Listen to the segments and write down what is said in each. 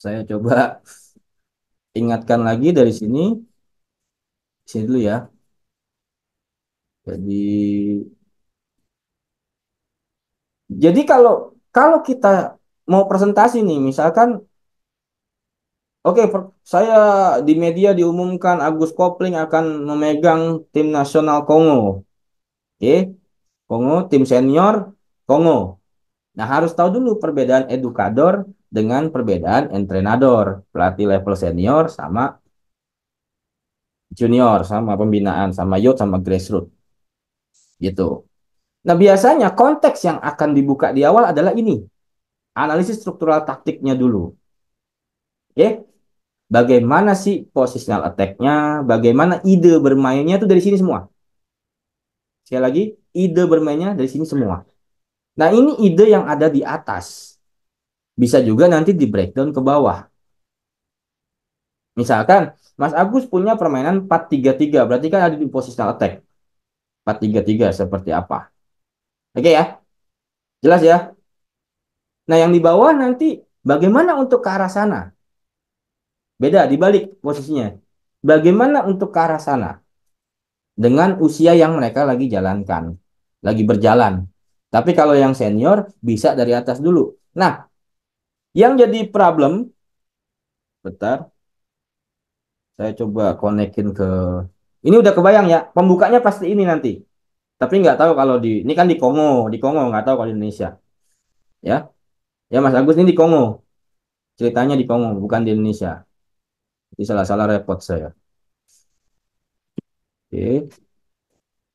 Saya coba ingatkan lagi dari sini. Sini dulu ya. Jadi, jadi kalau kalau kita mau presentasi nih, misalkan, oke, saya di media diumumkan Agus Kopling akan memegang tim nasional Kongo. Oke, Kongo, tim senior Kongo. Nah, harus tahu dulu perbedaan edukador dengan perbedaan entrenador, pelatih level senior sama junior, sama pembinaan, sama youth, sama grassroots, gitu. Nah, biasanya konteks yang akan dibuka di awal adalah ini, analisis struktural taktiknya dulu. Oke, bagaimana sih positional attack-nya, bagaimana ide bermainnya itu dari sini semua. Sekali lagi, ide bermainnya dari sini semua. Nah, ini ide yang ada di atas. Bisa juga nanti di breakdown ke bawah. Misalkan Mas Agus punya permainan 4-3-3, berarti kan ada di positional attack. 4-3-3 seperti apa? Oke ya, jelas ya. Nah, yang di bawah nanti bagaimana untuk ke arah sana? Beda, dibalik posisinya. Bagaimana untuk ke arah sana? Dengan usia yang mereka lagi jalankan. Lagi berjalan. Tapi kalau yang senior, bisa dari atas dulu. Nah, yang jadi problem, bentar, saya coba konekin ke... Ini udah kebayang ya, pembukanya pasti ini nanti. Tapi nggak tahu kalau ini kan di Kongo nggak tahu kalau di Indonesia, ya. Ya Mas Agus ini di Kongo, ceritanya di Kongo, bukan di Indonesia. Jadi salah-salah repot saya. Oke.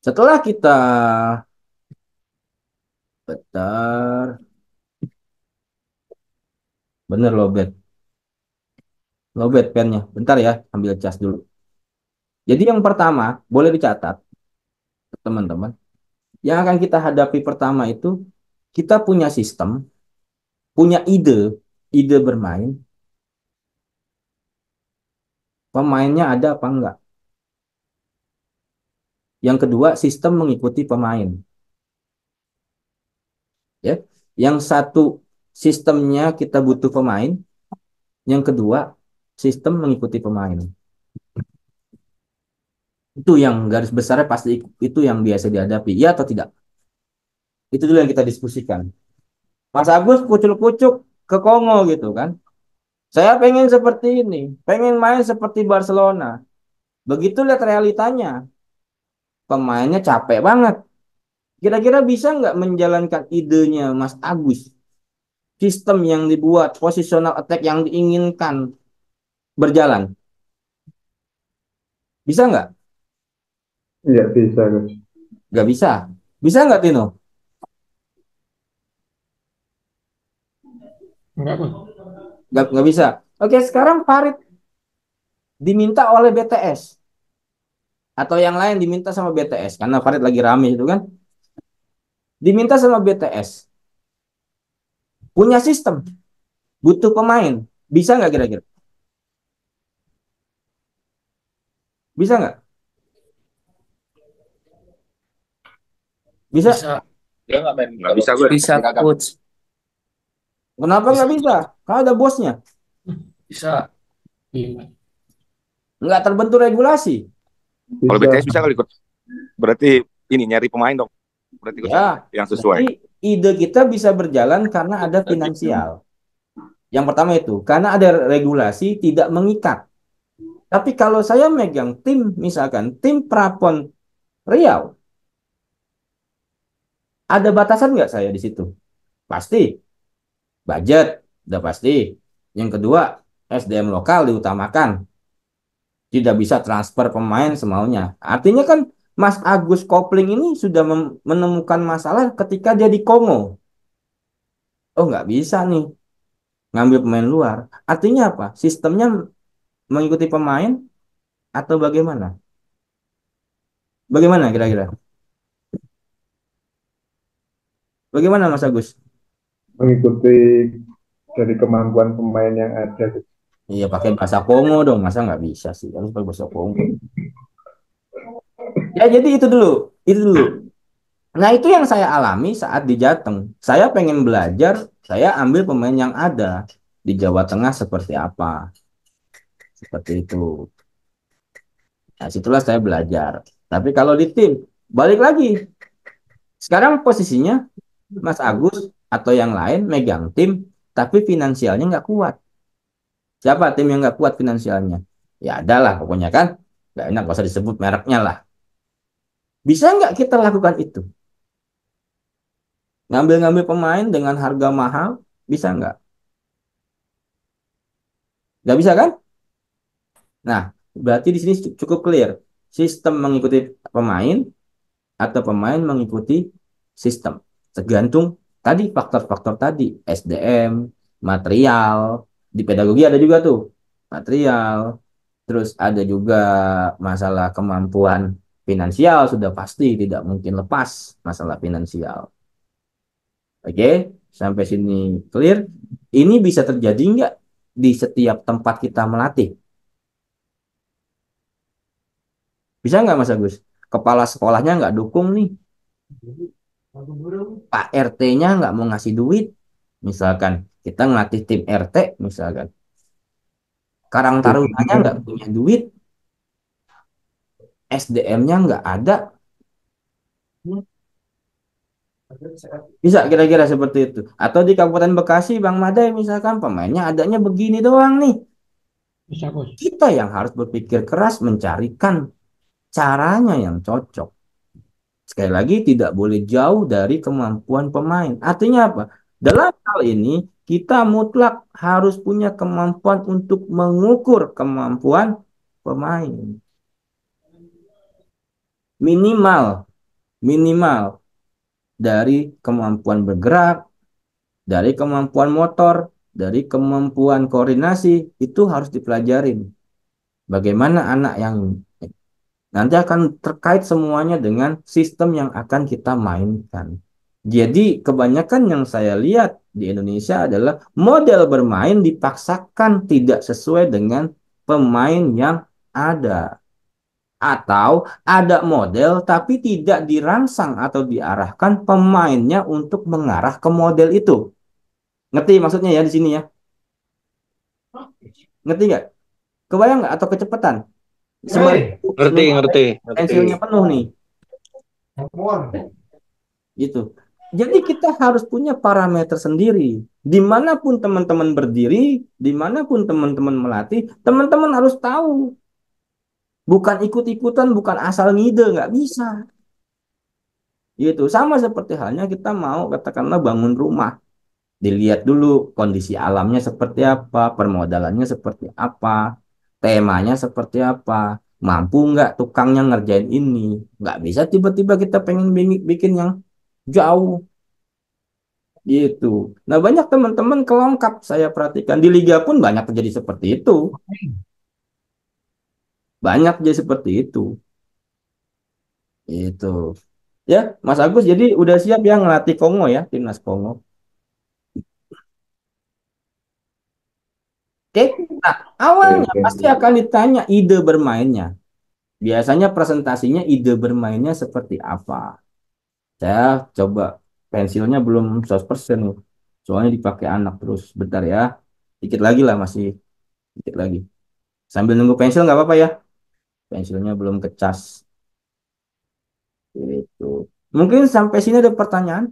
Setelah kita, bentar, bener lowbat pennya. Bentar ya, ambil cas dulu. Jadi yang pertama, boleh dicatat, teman-teman. Yang akan kita hadapi pertama itu, kita punya sistem, punya ide bermain, pemainnya ada apa enggak. Yang kedua, sistem mengikuti pemain. Ya, yang satu sistemnya kita butuh pemain, yang kedua sistem mengikuti pemain. Itu yang garis besarnya pasti itu yang biasa dihadapi, ya atau tidak? Itu dulu yang kita diskusikan. Mas Agus kucuk-kucuk ke Kongo gitu kan. Saya pengen seperti ini, pengen main seperti Barcelona. Begitu lihat realitanya, pemainnya capek banget. Kira-kira bisa nggak menjalankan idenya Mas Agus? Sistem yang dibuat, positional attack yang diinginkan berjalan. Bisa nggak? Iya bisa, Gus. Nggak bisa. Bisa nggak, Tino? Enggak, Bang. Nggak bisa. Oke, sekarang Farid diminta oleh BTS. Atau yang lain diminta sama BTS. Karena Farid lagi rame itu kan. Diminta sama BTS. Punya sistem. Butuh pemain. Bisa nggak kira-kira? Bisa nggak? Bisa. Bisa, Dia nggak main. Nggak bisa gue. bisa, coach. Kenapa Bisa, nggak bisa? Karena ada bosnya. bisa. Iya. Nggak terbentuk regulasi. Kalau Bisa. BTS bisa kali ikut. Berarti ini nyari pemain dong. Berarti Gus, Ya, yang sesuai. berarti ide kita bisa berjalan karena ada finansial. Yang pertama itu, karena ada regulasi tidak mengikat. Tapi kalau saya megang tim, misalkan tim Prapon Riau, ada batasan nggak saya di situ? Pasti. Budget, udah pasti. Yang kedua, SDM lokal diutamakan. Tidak bisa transfer pemain semaunya. Artinya kan Mas Agus Kopling ini sudah menemukan masalah ketika dia di Kongo. Oh, nggak bisa nih ngambil pemain luar. Artinya apa? Sistemnya mengikuti pemain atau bagaimana? Bagaimana kira-kira? Bagaimana Mas Agus? Mengikuti dari kemampuan pemain yang ada, Gus. Iya pakai bahasa Kongo dong, masa nggak bisa sih? Harus pakai bahasa Kongo. Ya jadi itu dulu, itu dulu. Nah itu yang saya alami saat di Jateng. Saya pengen belajar, saya ambil pemain yang ada. di Jawa Tengah seperti apa, seperti itu. Nah, situlah saya belajar. Tapi kalau di tim, balik lagi. Sekarang posisinya Mas Agus atau yang lain megang tim, tapi finansialnya nggak kuat. Siapa tim yang nggak kuat finansialnya? Ya ada lah pokoknya kan. Nggak enak, nggak usah disebut mereknya lah. Bisa nggak kita lakukan itu? Ngambil-ngambil pemain dengan harga mahal, bisa nggak? Nggak bisa kan? Nah, berarti di sini cukup clear. Sistem mengikuti pemain atau pemain mengikuti sistem. Tergantung tadi faktor-faktor tadi, SDM, material, di pedagogi ada juga tuh, material. Terus ada juga masalah kemampuan finansial, sudah pasti tidak mungkin lepas masalah finansial. Oke, sampai sini clear. Ini bisa terjadi nggak di setiap tempat kita melatih? Bisa nggak Mas Agus? Kepala sekolahnya nggak dukung nih, Pak RT-nya nggak mau ngasih duit, misalkan kita ngelatih tim RT, misalkan Karang Tarunanya Jadinya nggak punya duit, SDM-nya nggak ada, bisa kira-kira seperti itu. Atau di Kabupaten Bekasi, Bang Madai, misalkan pemainnya adanya begini doang nih. Bisa, Bos. Kita yang harus berpikir keras mencarikan caranya yang cocok. Sekali lagi tidak boleh jauh dari kemampuan pemain. Artinya apa? Dalam hal ini kita mutlak harus punya kemampuan untuk mengukur kemampuan pemain. Minimal, minimal dari kemampuan bergerak, dari kemampuan motor, dari kemampuan koordinasi itu harus dipelajarin. Bagaimana anak yang nanti akan terkait semuanya dengan sistem yang akan kita mainkan. Jadi kebanyakan yang saya lihat di Indonesia adalah model bermain dipaksakan tidak sesuai dengan pemain yang ada. Atau ada model tapi tidak dirangsang atau diarahkan pemainnya untuk mengarah ke model itu. Ngerti maksudnya ya di sini ya? Ngerti nggak? Kebayang nggak atau kecepatan? Sebenarnya Ngerti, ngerti, ngerti. pensilnya penuh nih, gitu. Jadi kita harus punya parameter sendiri. Dimanapun teman-teman berdiri, dimanapun teman-teman melatih, teman-teman harus tahu. Bukan ikut-ikutan, bukan asal ngide, nggak bisa. Gitu. Sama seperti halnya kita mau katakanlah bangun rumah. Dilihat dulu kondisi alamnya seperti apa, permodalannya seperti apa, temanya seperti apa, mampu nggak tukangnya ngerjain ini. Nggak bisa tiba-tiba kita pengen bikin yang jauh gitu. Nah banyak teman-teman kelongkap saya perhatikan di liga pun banyak terjadi seperti itu, banyak jadi seperti itu. Itu ya Mas Agus jadi udah siap ya ngelatih Kongo ya timnas Kongo. Oke, nah awalnya pasti akan ditanya ide bermainnya. Biasanya presentasinya ide bermainnya seperti apa. Saya coba pensilnya belum 100% nih. Soalnya dipakai anak terus. Bentar ya. Dikit lagi lah masih. Dikit lagi. Sambil nunggu pensil nggak apa-apa ya. Pensilnya belum kecas. Gitu. Mungkin sampai sini ada pertanyaan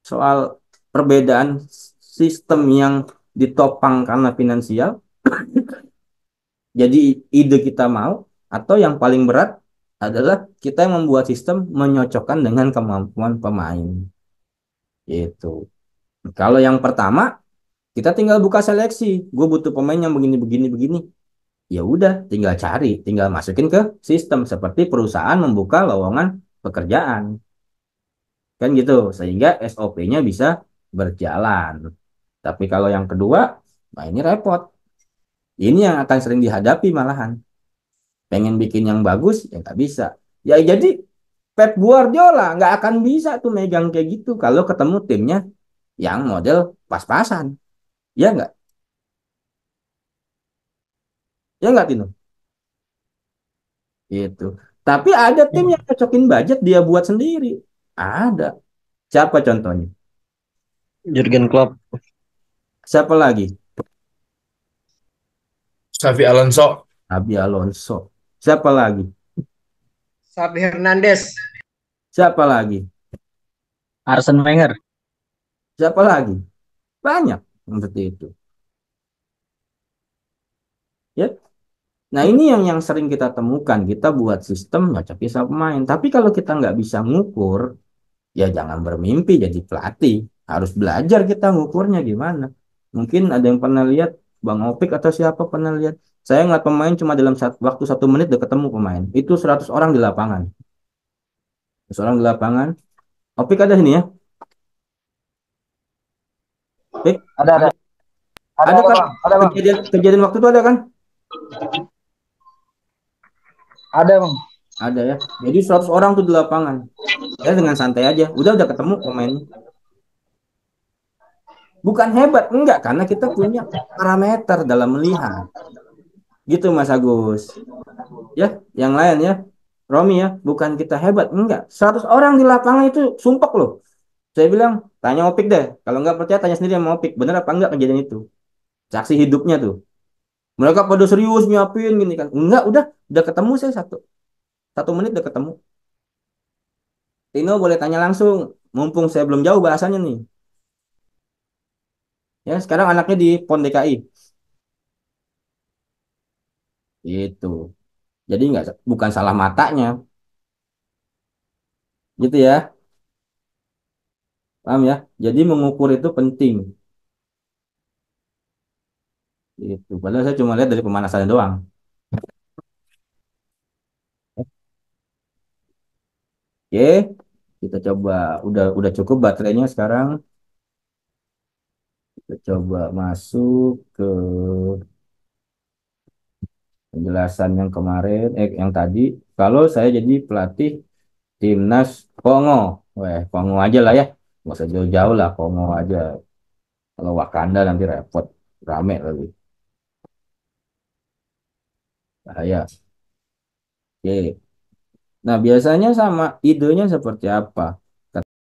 soal perbedaan sistem yang ditopang karena finansial. Jadi ide kita mau. Atau yang paling berat adalah kita yang membuat sistem menyocokkan dengan kemampuan pemain. Gitu. Kalau yang pertama, kita tinggal buka seleksi. Gue butuh pemain yang begini, begini, begini. Ya udah, tinggal cari, tinggal masukin ke sistem seperti perusahaan membuka lowongan pekerjaan, kan gitu. Sehingga SOP-nya bisa berjalan. Tapi kalau yang kedua, nah ini repot. Ini yang akan sering dihadapi malahan. Pengen bikin yang bagus, ya nggak bisa. Ya jadi Pep Guardiola nggak akan bisa tuh megang kayak gitu kalau ketemu timnya yang model pas-pasan. Ya nggak? Ya nggak, Tino? Gitu. Tapi ada tim yang cocokin budget dia buat sendiri. Ada. Siapa contohnya? Jurgen Klopp. Siapa lagi? Xavi Alonso. Abi Alonso. Siapa lagi? Xavi Hernandez. Siapa lagi? Arsene Wenger. Siapa lagi? Banyak yang seperti itu. Ya. Nah ini yang sering kita temukan. Kita buat sistem cocok sama pemain. Tapi kalau kita nggak bisa ngukur, ya jangan bermimpi jadi pelatih. Harus belajar kita ngukurnya gimana. Mungkin ada yang pernah lihat Bang Opik atau siapa pernah lihat. Saya ngeliat pemain cuma dalam waktu 1 menit udah ketemu pemain. Itu 100 orang di lapangan. 100 orang di lapangan. Opik ada sini ya? Opik, Ada, ada, ada ada kan? bang, ada bang, Kejadian, kejadian waktu itu ada kan? ada bang. Ada ya. Jadi 100 orang tuh di lapangan. Ya dengan santai aja. Udah ketemu pemainnya. Bukan hebat, enggak. Karena kita punya parameter dalam melihat. Gitu Mas Agus. Ya, yang lain ya. Romi ya, bukan kita hebat, enggak. 100 orang di lapangan itu sumpek loh. Saya bilang, tanya Opik deh. Kalau nggak percaya, tanya sendiri sama Opik. Bener apa enggak kejadian itu? Saksi hidupnya tuh. Mereka pada serius nyiapin gini kan. Enggak, udah ketemu saya 1 menit udah ketemu. Tino boleh tanya langsung. Mumpung saya belum jauh bahasanya nih. Ya, sekarang anaknya di PON DKI. Gitu. Jadi nggak, bukan salah matanya. Gitu ya. Paham ya? Jadi mengukur itu penting. Gitu. Padahal saya cuma lihat dari pemanasannya doang. Oke, kita coba. Udah cukup baterainya sekarang. Kita coba masuk ke penjelasan yang kemarin, yang tadi. Kalau saya jadi pelatih timnas Kongo, weh Kongo aja lah ya, nggak usah jauh-jauh lah, Kongo aja. Kalau Wakanda nanti repot, rame lagi. Bahaya. Oke. Nah biasanya sama idenya seperti apa?